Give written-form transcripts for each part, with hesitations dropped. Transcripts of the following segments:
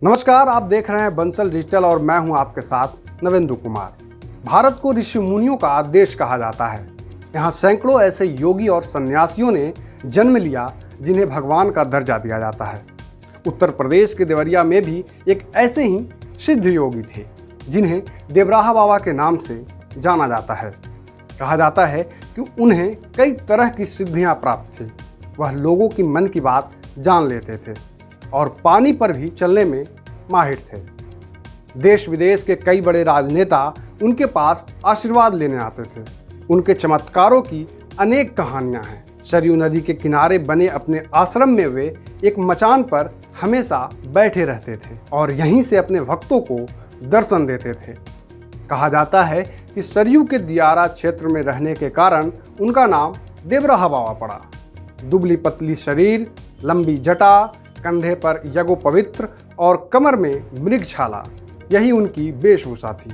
नमस्कार, आप देख रहे हैं बंसल डिजिटल और मैं हूं आपके साथ नवेंदु कुमार। भारत को ऋषि मुनियों का देश कहा जाता है। यहाँ सैकड़ों ऐसे योगी और सन्यासियों ने जन्म लिया जिन्हें भगवान का दर्जा दिया जाता है। उत्तर प्रदेश के देवरिया में भी एक ऐसे ही सिद्ध योगी थे जिन्हें देवराहा बाबा के नाम से जाना जाता है। कहा जाता है कि उन्हें कई तरह की सिद्धियां प्राप्त थी। वह लोगों की मन की बात जान लेते थे और पानी पर भी चलने में माहिर थे। देश विदेश के कई बड़े राजनेता उनके पास आशीर्वाद लेने आते थे। उनके चमत्कारों की अनेक कहानियां हैं। सरयू नदी के किनारे बने अपने आश्रम में वे एक मचान पर हमेशा बैठे रहते थे और यहीं से अपने भक्तों को दर्शन देते थे। कहा जाता है कि सरयू के दियारा क्षेत्र में रहने के कारण उनका नाम देवराहा बाबा पड़ा। दुबली पतली शरीर, लंबी जटा, कंधे पर यज्ञ पवित्र और कमर में मृग छाला, यही उनकी वेशभूषा थी।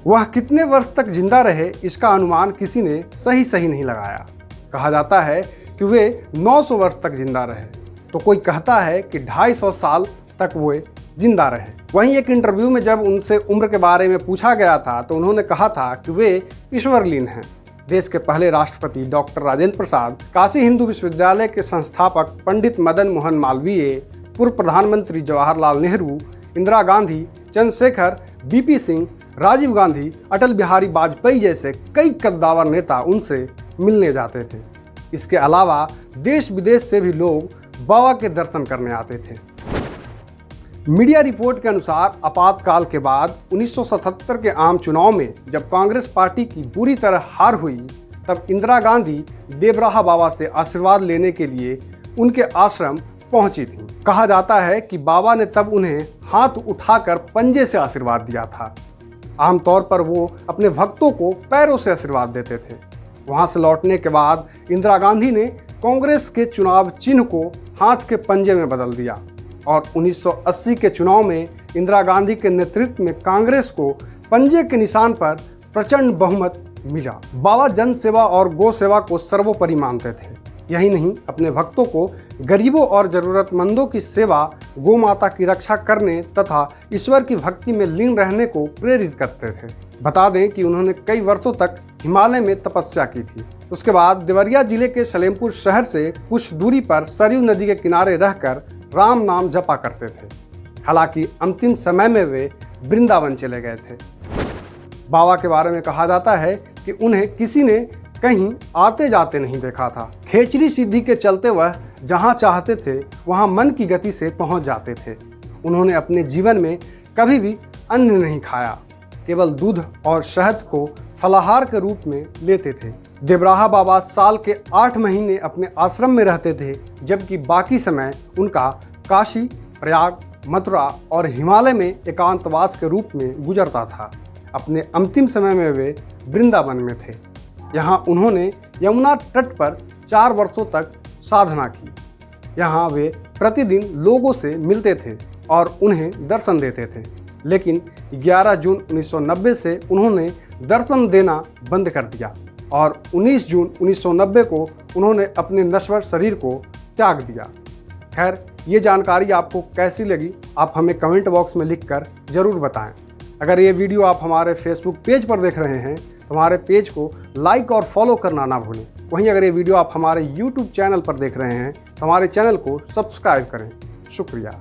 वह कितने वर्ष तक जिंदा रहे इसका अनुमान किसी ने सही नहीं लगाया। कहा जाता है कि वे 900 वर्ष तक जिंदा रहे, तो कोई कहता है कि 250 साल तक वे जिंदा रहे। वहीं एक इंटरव्यू में जब उनसे उम्र के बारे में पूछा गया था तो उन्होंने कहा था कि वे ईश्वरलीन हैं। देश के पहले राष्ट्रपति डॉक्टर राजेंद्र प्रसाद, काशी हिंदू विश्वविद्यालय के संस्थापक पंडित मदन मोहन मालवीय, पूर्व प्रधानमंत्री जवाहरलाल नेहरू, इंदिरा गांधी, चंद्रशेखर, बीपी सिंह, राजीव गांधी, अटल बिहारी वाजपेयी जैसे कई कद्दावर नेता उनसे मिलने जाते थे। इसके अलावा देश विदेश से भी लोग बाबा के दर्शन करने आते थे। मीडिया रिपोर्ट के अनुसार आपातकाल के बाद 1977 के आम चुनाव में जब कांग्रेस पार्टी की बुरी तरह हार हुई, तब इंदिरा गांधी देवराहा बाबा से आशीर्वाद लेने के लिए उनके आश्रम पहुंची थी। कहा जाता है कि बाबा ने तब उन्हें हाथ उठाकर पंजे से आशीर्वाद दिया था। आमतौर पर वो अपने भक्तों को पैरों से आशीर्वाद देते थे। वहां से लौटने के बाद इंदिरा गांधी ने कांग्रेस के चुनाव चिन्ह को हाथ के पंजे में बदल दिया और 1980 के चुनाव में इंदिरा गांधी के नेतृत्व में कांग्रेस को पंजे के निशान पर प्रचंड बहुमत मिला। बाबा जन सेवा और गौ सेवा को सर्वोपरि मानते थे। यही नहीं, अपने भक्तों को गरीबों और जरूरतमंदों की सेवा, गौ माता की रक्षा करने तथा ईश्वर की भक्ति में लीन रहने को प्रेरित करते थे। बता दें कि उन्होंने कई वर्षों तक हिमालय में तपस्या की थी। उसके बाद देवरिया जिले के सलेमपुर शहर से कुछ दूरी पर सरयू नदी के किनारे रहकर राम नाम जपा करते थे। हालांकि अंतिम समय में वे वृंदावन चले गए थे। बाबा के बारे में कहा जाता है कि उन्हें किसी ने कहीं आते जाते नहीं देखा था। खेचरी सिद्धि के चलते वह जहां चाहते थे वहां मन की गति से पहुंच जाते थे। उन्होंने अपने जीवन में कभी भी अन्न नहीं खाया, केवल दूध और शहद को फलाहार के रूप में लेते थे। देवराहा बाबा साल के 8 महीने अपने आश्रम में रहते थे, जबकि बाकी समय उनका काशी, प्रयाग, मथुरा और हिमालय में एकांतवास के रूप में गुजरता था। अपने अंतिम समय में वे वृंदावन में थे। यहाँ उन्होंने यमुना तट पर 4 वर्षों तक साधना की। यहाँ वे प्रतिदिन लोगों से मिलते थे और उन्हें दर्शन देते थे। लेकिन 11 जून 1990 से उन्होंने दर्शन देना बंद कर दिया और 19 जून 1990 को उन्होंने अपने नश्वर शरीर को त्याग दिया। खैर, ये जानकारी आपको कैसी लगी आप हमें कमेंट बॉक्स में लिखकर ज़रूर बताएं। अगर ये वीडियो आप हमारे फेसबुक पेज पर देख रहे हैं तो हमारे पेज को लाइक और फॉलो करना ना भूलें। वहीं अगर ये वीडियो आप हमारे यूट्यूब चैनल पर देख रहे हैं तो हमारे चैनल को सब्सक्राइब करें। शुक्रिया।